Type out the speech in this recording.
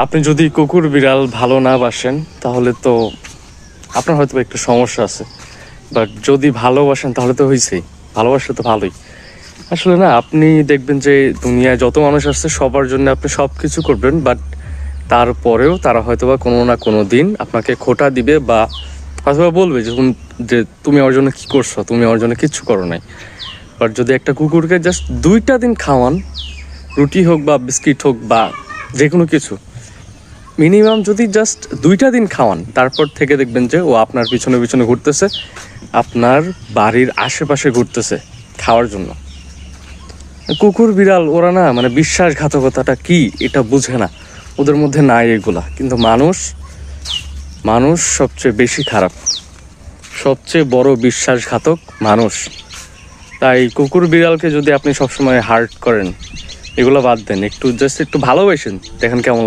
আপনি যদি কুকুর বিড়াল ভালো না বাসেন তাহলে তো আপনার হয়তো একটু সমস্যা আছে, বাট যদি ভালোবাসেন তাহলে তো হয়েছেই, ভালোবাসলে তো ভালোই। আসলে না, আপনি দেখবেন যে দুনিয়ায় যত মানুষ আছে সবার জন্য আপনি সব কিছু করবেন, বাট তারপরেও তারা হয়তোবা কোনো না কোনো দিন আপনাকে খোঁটা দিবে বা হয়তোবা বলবে যে তুমি আমার জন্য কী করছো, তুমি আমার জন্য কিচ্ছু করো নাই। বাট যদি একটা কুকুরকে জাস্ট 2টা দিন খাওয়ান, রুটি হোক বা বিস্কিট হোক বা যে কোনো কিছু, মিনিমাম যদি জাস্ট 2টা দিন খাওয়ান, তারপর থেকে দেখবেন যে ও আপনার পিছনে পিছনে ঘুরতেছে, আপনার বাড়ির আশেপাশে ঘুরতেছে খাওয়ার জন্য। কুকুর বিড়াল ওরা না মানে বিশ্বাসঘাতকতাটা কি এটা বুঝে না, ওদের মধ্যে নাই এগুলা। কিন্তু মানুষ সবচেয়ে বেশি খারাপ, সবচেয়ে বড় বিশ্বাসঘাতক মানুষ। তাই কুকুর বিড়ালকে যদি আপনি সবসময় হার্ট করেন, এগুলো বাদ দেন, একটু জাস্ট একটু ভালোবাসেন, দেখেন কেমন।